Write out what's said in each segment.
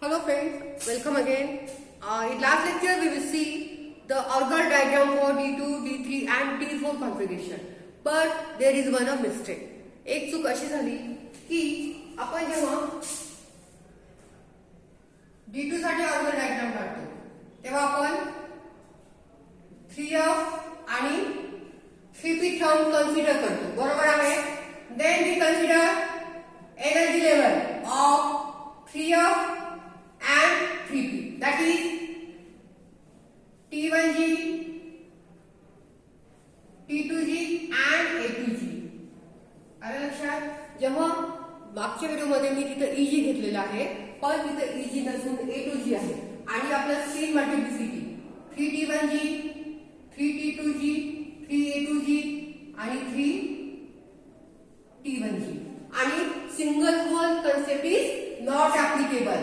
Hello friends, welcome again. In last lecture we will see the organ diagram for D2, D3 and D4 configuration. But there is one mistake. एक चूक अशी झाली की आपण जेव्हा D2 साठी organ diagram काढतो तेव्हा आपण 3F आणि 3P टर्म कन्सिडर करतो, बरोबर आहे. Then we consider energy level of 3F and 3P, that is T1G, T2G and A2G. आलं लक्षात. जेव्हा मागच्या व्हिडिओमध्ये मी तिथं EG घेतलेला आहे, पण तिथं EG नसून A2G आहे आणि आपलं screen multiplicity 3T1G, 3T2G, 3A2G आणि 3T1G आणि single whole concept is not applicable.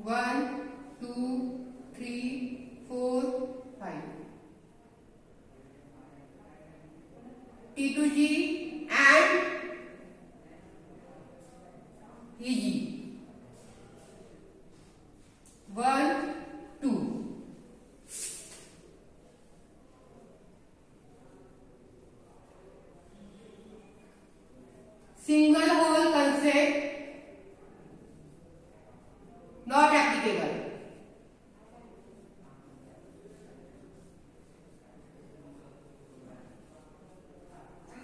1, 2, 3, 4, 5. T2G and EG. 1, 2. Single hole concept not applicable.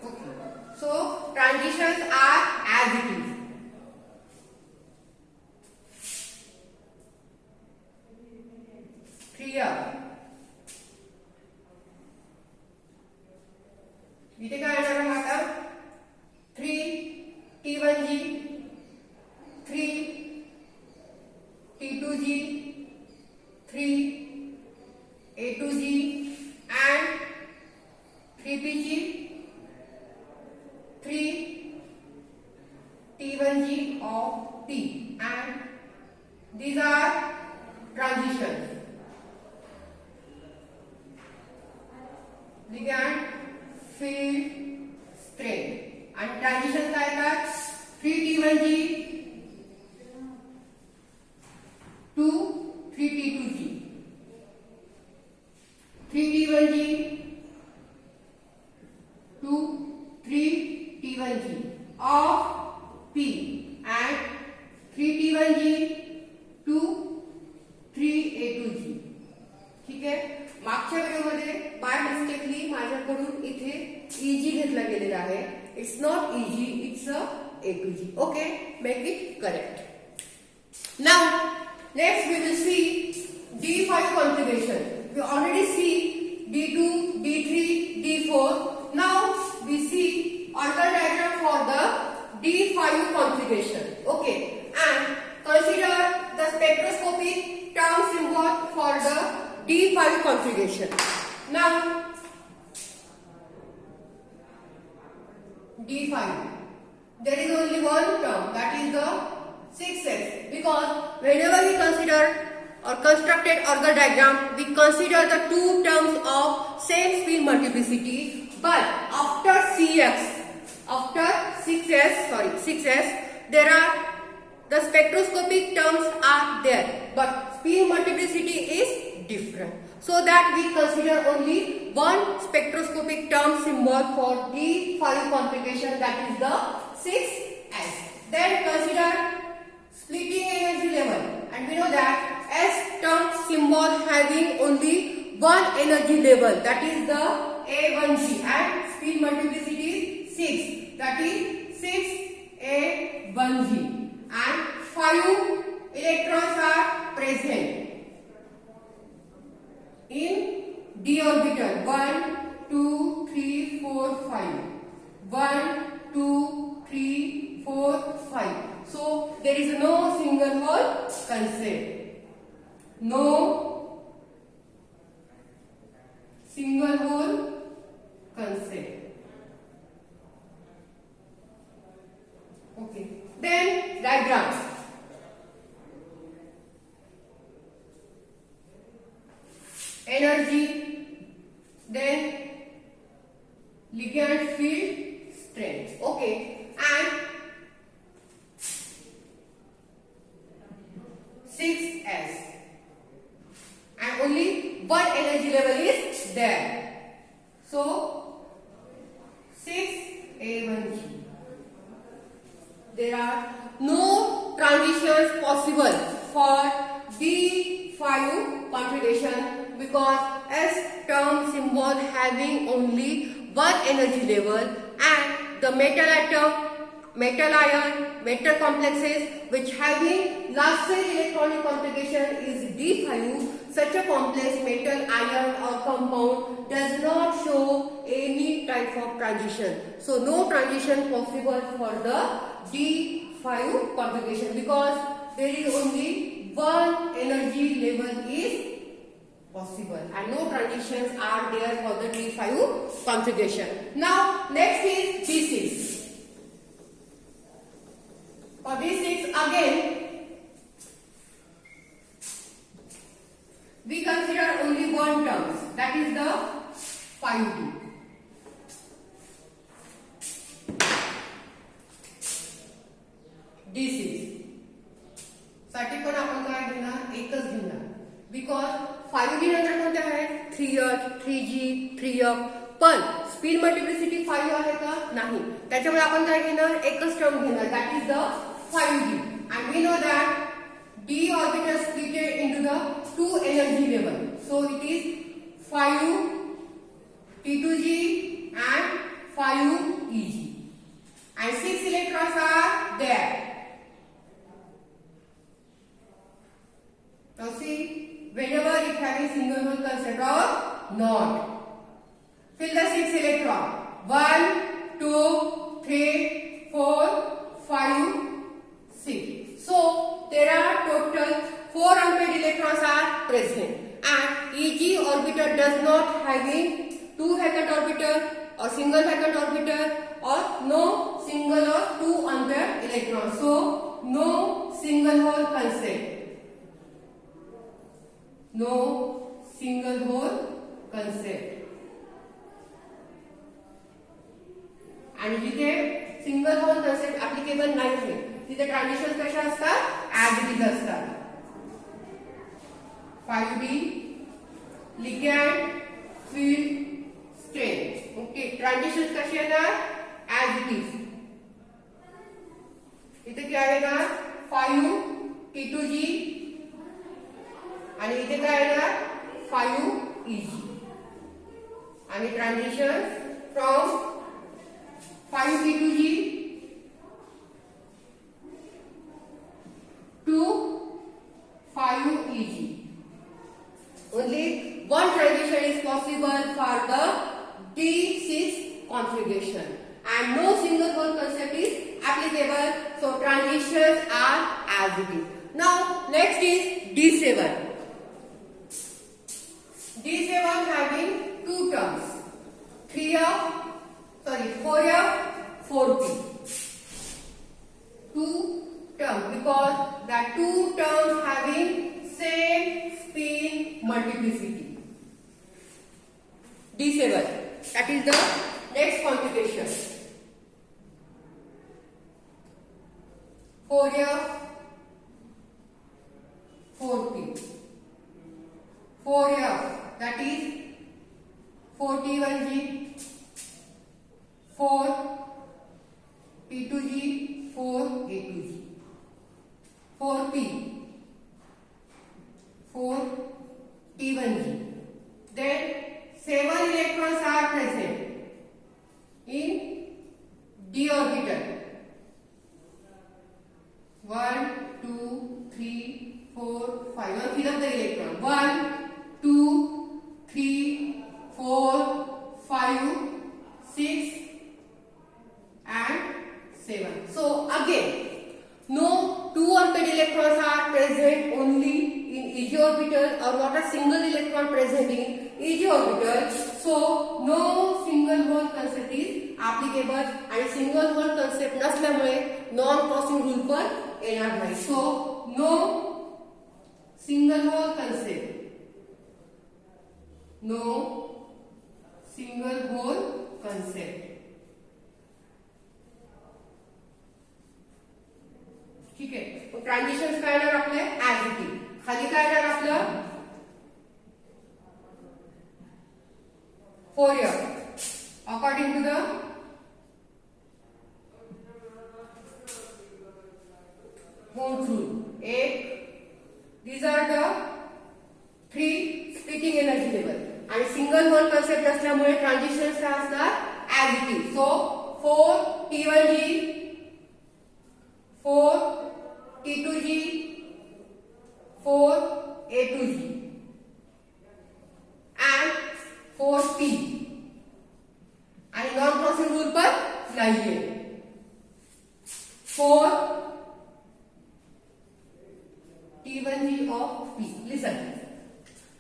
Okay. So transitions are as it is. Clear? इथे काय येणार आहे आता? 3T1G, 3T2G, 3A2G and 3PG, 3T1G of T, and these are transitions. Ligand, field, strength and transitions काय येतात? 3T1G to 3T2G, 3T1G to 3T1G of P and 3T1G to 3A2G. ठीक आहे. मागच्या व्हिडिओमध्ये बाय मिस्टेकली माझ्याकडून इथे EG घेतला गेलेला आहे. It's not EG, it's A2G. Okay, make it correct. Now next we will see D5 configuration. We already see D2, D3, D4. Now we see organ diagram for the D5 configuration. Okay, and consider the spectroscopic term symbol for the D5 configuration. Now D5, there is only one term, that is the 6s, because whenever we consider or constructed organ diagram, we consider the two terms of same spin multiplicity, but after 6s, there are the spectroscopic terms are there, but spin multiplicity is different. So that we consider only one spectroscopic term symbol for D5 configuration, that is the 6s. Then consider splitting energy level, and we know that S term symbol having only one energy level, that is the A1G, and spin multiplicity is 6, that is 6A1G, and 5 electrons are present in D orbital. 1, 2, 3, 4, 5. 1, 2, 3, 4, 5. So there is no single hole concept. No single hole concept. Okay. Then diagrams. Energy, then ligand, field, strength. Okay, and there are no transitions possible for D5 configuration because S term symbol having only one energy level and the metal atom, metal ion, metal complexes which having last stage electronic configuration is D5. Such a complex metal ion or compound does not show any type of transition. So no transition possible for the D5 configuration because there is only one energy level is possible and no transitions are there for the D5 configuration. Now next is D6. For D6 again we consider only one term, that is the 5D. D6 साठी पण आपण काय घेणार एकच घेणार because 5D नंतर कोणते आहेत 3H 3G 3F पण स्पिन मल्टिप्लिसिटी 5 आहे का नाही त्याच्यामुळे आपण काय घेणार एकच टर्म घेणार that is the 5D and we know that d orbital splitted into the two energy level, so it is 5 T2G and 5 EG and 6 electrons are there. Now see, whenever it having single hole concept or not, fill the 6 electron 1 2 3 4 5 6. So there are total 4 unpaired electrons are present and EG orbital does not having 2 vacant orbital or single vacant orbital or no single or 2 unpaired electrons. So no single hole concept. No single hole concept. आणि जिथे single whole concept applicable नाही आहे तिथे transition कशा असतात as it is असतात 5D ligand field strength okay transition कशी येणार ऍज इट इज इथे काय येणार 5 T2G आणि इथे काय येणार 5 EG आणि transition from 5 T2G to 5 EG. Only one transition is possible for the D6 configuration and no single hole concept is applicable, so transitions are as it is. Now next is D7. D7 having two terms 4F 4P. Two terms because the two terms having same spin multiplicity. D7 that is the next configuration. 4F 4P. 4F that is 4T1G 4 P2G 4 A2G 4P 4 T1G. Then 7 electrons are present in d orbital 1 2 3 4 5. Now fill up the electron 1 2 3 4 5 6 and 7. So again no 2 unpaired electrons are present only in EG orbital or not a single electron present in EG orbital, so no single hole concept is applicable and single hole concept नसल्यामुळे non crossing rule पण येणार नाही. So no single hole concept, no single hole concept. ठीक आहे transition काय येणार आपले as it is खाली काय येणार आपलं 4F according to the 4 T1G of P. Listen.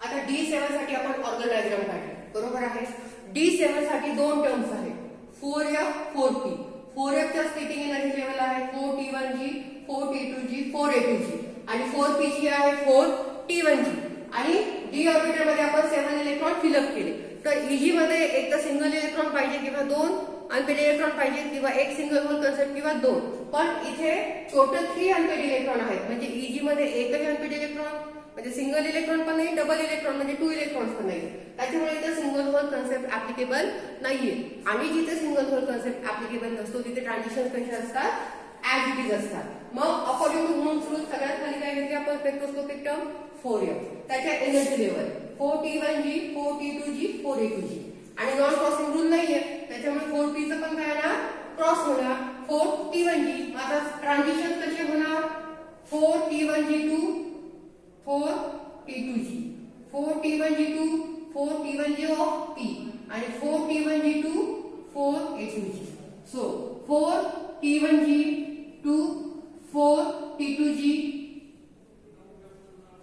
आता D7 साठी आपण ऑर्गन डायग्राम काढली, बरोबर आहे. D7 साठी दोन टर्म्स आहेत, 4F 4P. 4F च्या स्प्लिटिंग एनर्जी लेवल आहे 4T1G 4T2G 4A2G आणि 4P ची आहे 4T1G. आणि D ऑर्बिटल मध्ये आपण 7 इलेक्ट्रॉन फिलअप केले. तर EG मध्ये एक तर सिंगल इलेक्ट्रॉन पाहिजे किंवा दोन अनपेड इलेक्ट्रॉन पाहिजे किंवा एक सिंगल होल कन्सेप्ट किंवा दोन. पण इथे टोटल 3 अनपेड इलेक्ट्रॉन आहेत, म्हणजे EG मध्ये एकच अनपेड इलेक्ट्रॉन, म्हणजे सिंगल इलेक्ट्रॉन पण नाही, डबल इलेक्ट्रॉन म्हणजे 2 इलेक्ट्रॉन्स पण नाही. त्याच्यामुळे इथे सिंगल होल कन्सेप्ट ऍप्लिकेबल नाहीये. आणि जिथे सिंगल होल कन्सेप्ट ऍप्लिकेबल नसतो तिथे ट्रान्झिशन कसे असतात, ऍज इट इज असतात. मग अकॉर्डिंग टू मून्स रूल सगळ्यात खाली काय घेतली आपण स्पेक्ट्रोस्कोपिक टर्म 4F. त्याच्या energy level 4T1G 4T2G 4A2G आणि नॉन क्रॉसिंग रूल नाहीये, त्याच्यामुळे 4P चं पण काय होणार, क्रॉस होणार 4T1G. आता ट्रान्झिशन कसे होणार, 4T1G to 4T2G, 4T1G to 4T1G of P आणि 4T1G to 4A2G. So 4T1G to 4T2G,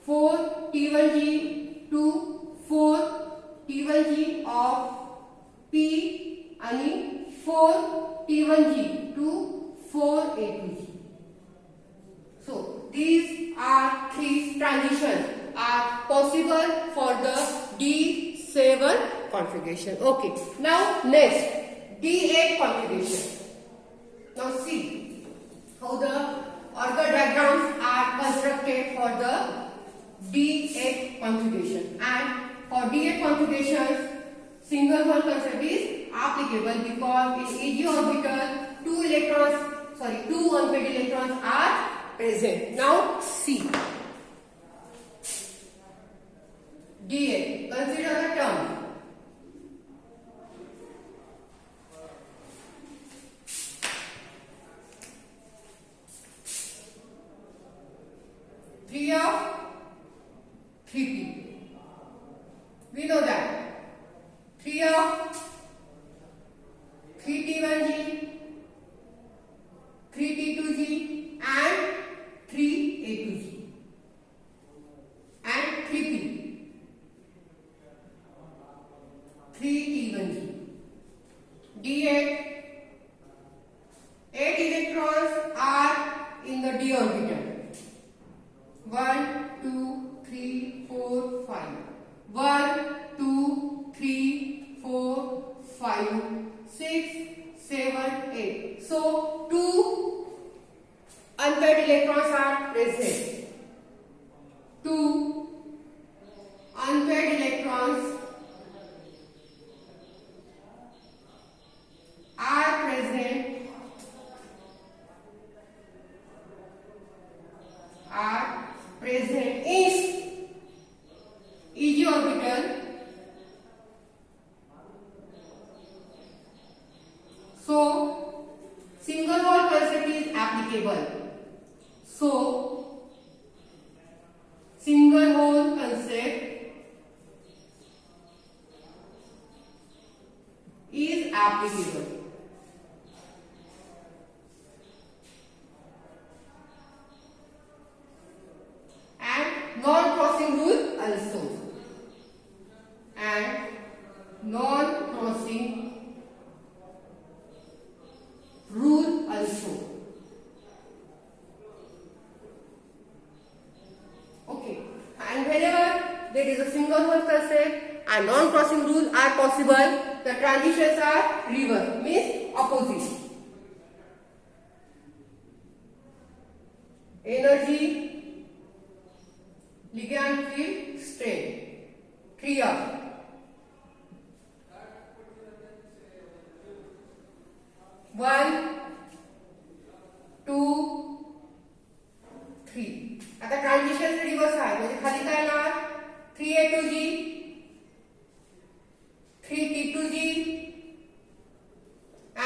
4T1G to 4T1G of P आणि 4T1G to 4A2G. So these are three transitions are possible for the D7 configuration. Okay. Now next D8 configuration. Now see how the organ diagrams are constructed for the D8 configuration. And for D8 configuration, single hole concept is applicable because in EG orbital two unpaired electrons are present. Now see D8. Consider the term. Three of 3P. We know that 3 of 3T1G, 3T2G and 3A2G and 3P, 3T1G. D8, 8 electrons are in the D orbital. 1, 2, 3, 4, 5. 1, 2, 3, 4, 5, 6, 7, 8. So 2 unpaired electrons are present. 2 unpaired electrons are present. In EG orbital. So single hole concept is applicable. So single hole concept is applicable. And non-crossing rule also. And non-crossing rule also. Okay. And whenever there is a single hole concept and non-crossing rule are possible, the transitions are reverse, means opposite. Energy, ligand field strength. 3 of 1, 2, 3. आता transition reverse आहे, म्हणजे खाली काय येणार 3A2G, 3T2G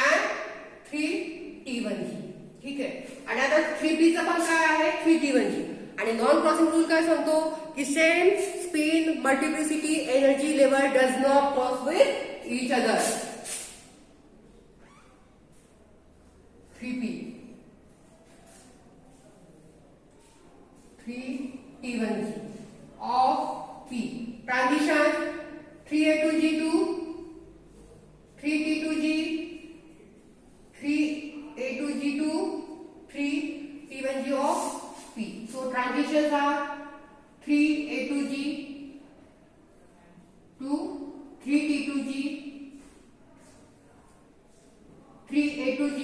and 3T1G. ठीक आहे. आणि आता 3P चं पण काय आहे 3T1G. आणि नॉन क्रॉसिंग रूल काय सांगतो की same spin multiplicity energy level does not cross with each other. 3P 3T1G of P. Transition 3A2G to 3T2G, 3A2G to 3T1G of P. So transitions are 3A2G to 3T2G, 3A2G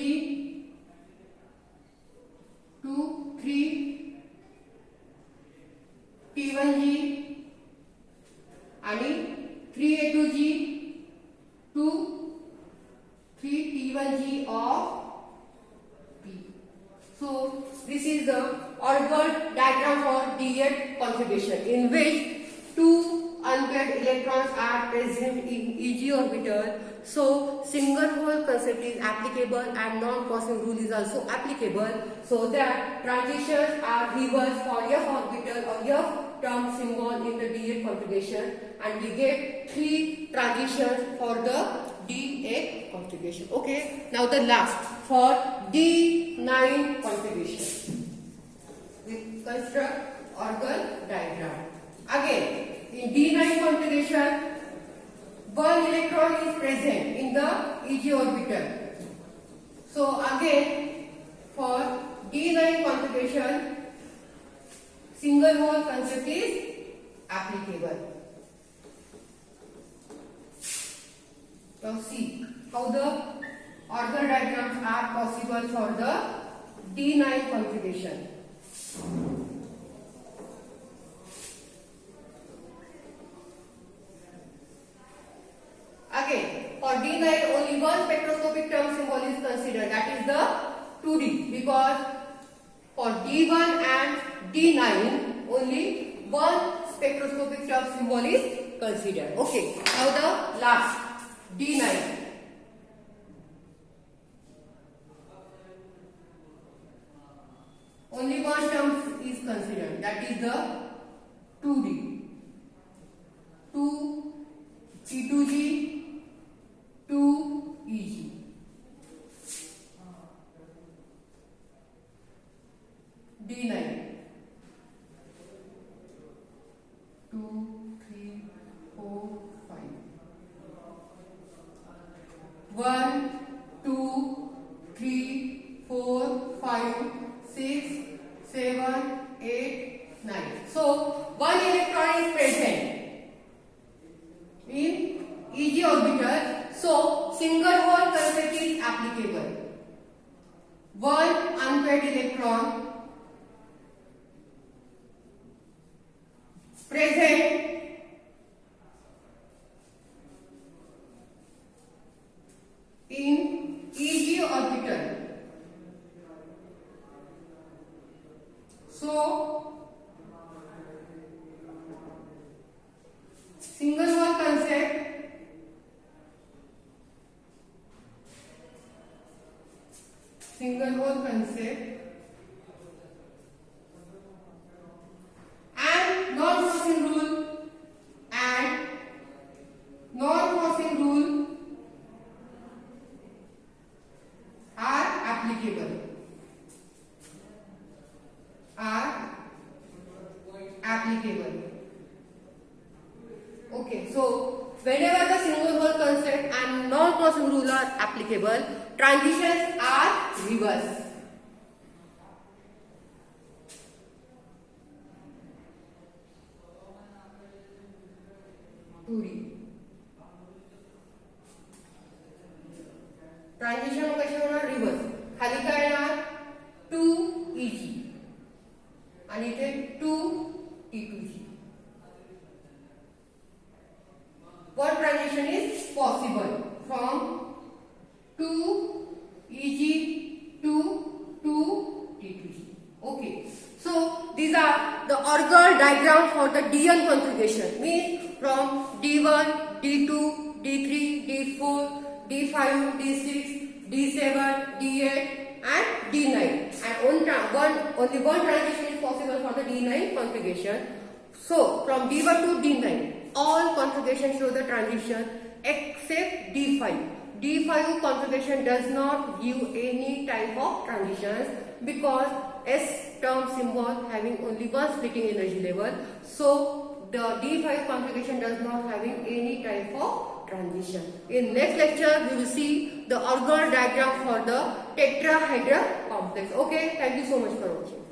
to 3T1G आणि 3A2G to 3T1G of P. So this is the orbital diagram for D8 configuration in which two unpaired electrons are present in EG orbital. So single hole concept is applicable and non-crossing rule is also applicable, so that transitions are reversed for F orbital or F term symbol in the D8 configuration, and we get 3 transitions for the D8 configuration. Okay, now the last for D9 configuration. We construct orbital diagram. Again, in D9 configuration, one electron is present in the EG orbital. So again, for D9 configuration, single hole concept is applicable. Now see how the orbital diagrams are possible for the D9 configuration. Again, for D9 only one spectroscopic term symbol is considered, that is the 2D, because for D1 and D9 only one spectroscopic term symbol is considered. Okay, now the last D9. Only one term is considered, that is the 2D. 2 T2G, 2 EG. D9. 2, 3, 4, 5. 1, 2, 3, 4, 5, 6, 7, 8, 9. So one electron is present in EG orbital, so single hole concept is applicable. One unpaired electron present in EG orbital. So single hole concept and non-crossing rule are applicable. Okay, so whenever the single hole concept and non-crossing rule are applicable, transitions are reversed. Transition कशी होणार reverse खाली काय येणार 2EG आणि इथे 2T2G. What transition is possible from 2EG to 2T2G? Okay, so these are the orbital diagram for the D1 configuration, means from D1, D2, D3, D4, D5, D6, D7, D8 and D9, and only one transition is possible for the D9 configuration. So from D1 to D9 all configurations show the transition except D5. D5 configuration does not give any type of transitions because S term symbol having only one splitting energy level. So the D5 configuration does not having any type of transition. In next lecture, we will see the organelle diagram for the tetrahedral complex. Okay, thank you so much for watching.